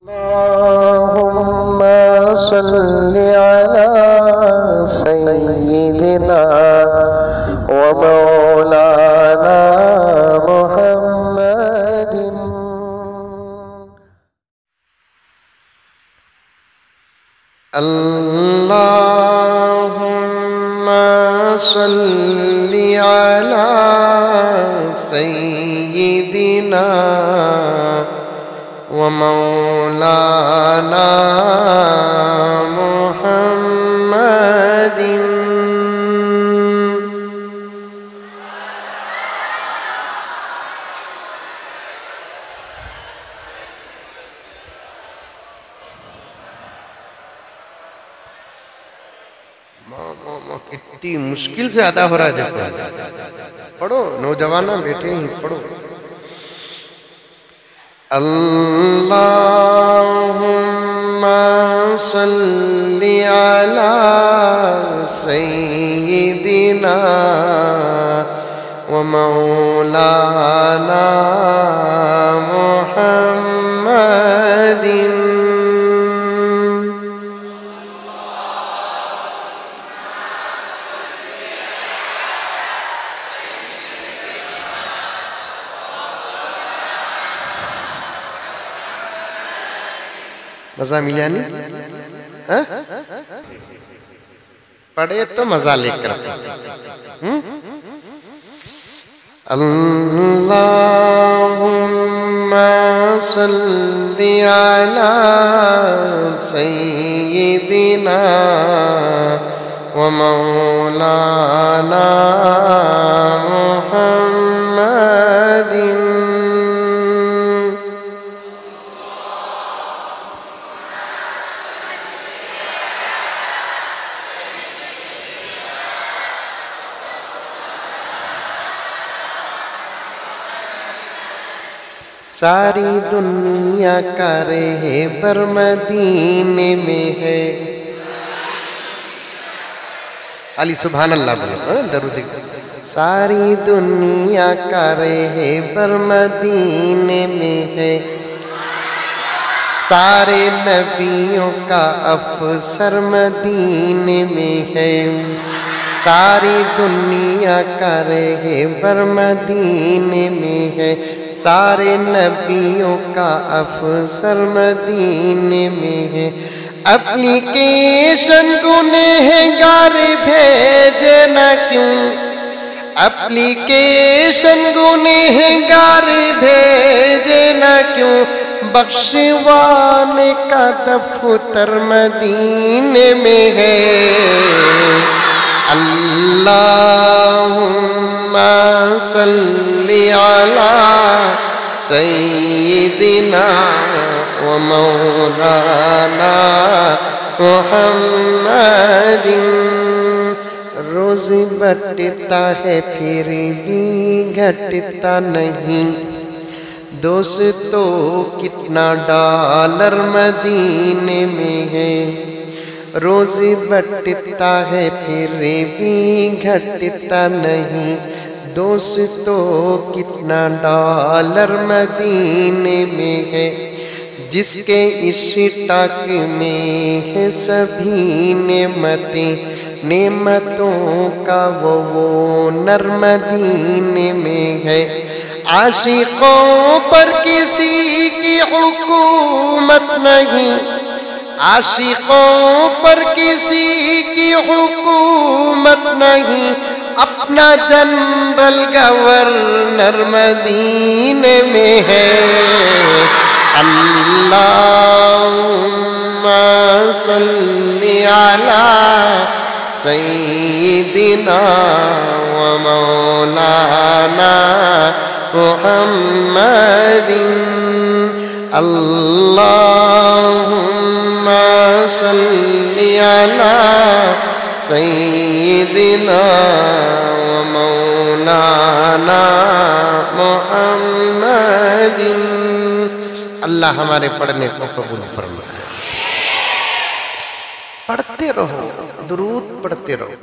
اللهم صل على سيدنا ومولانا محمد اللهم صل على سيدنا ومولانا محمد اتنی مشکل سے ادا ہو رہا ہے دیکھو پڑھو نوجوانہ بیٹھے ہی پڑھو اللهم صل على سيدنا ومولانا محمد مزہ ملیا نہیں پڑھے تو مزہ لے کر اللہم صل علی سیدنا ومولانا محمد ساری دنیا کا رہبر مدینے میں ہے علی سبحان اللہ بولو درود ساری دنیا کا رہبر مدینے میں ہے سارے نبیوں کا افسر مدینے میں ہے ساری دنیا کا رہبر مدینے میں ہے سارے نبیوں کا افسر مدینے میں ہے اپلیکیشن گنہگار بھیجے نہ کیوں اپلیکیشن گنہگار بھیجے نہ کیوں بخشوانے کا دفتر مدینے میں ہے اللہم صلی علی سیدنا ومولانا محمد روز بٹتا ہے پھر بھی گھٹتا نہیں دوستو کتنا ڈالر مدینے میں ہے روز بٹتا ہے پھر بھی گھٹتا نہیں دوستو کتنا ڈالر مدینے میں ہے جس کے اشتاق میں ہے سبھی نعمتیں نعمتوں کا وہ نر مدینے میں ہے عاشقوں پر کسی کی حکومت نہیں عاشقوں پر کسی کی حکومت نہیں اپنا جنرل گورنر مدینے میں ہے اللہم صل علی سیدنا ومولانا محمد اللہم صل علی سیدنا ومولانا محمد اللہ ہمارے پڑھنے کو قبول فرمائے پڑھتے رہو درود پڑھتے رہو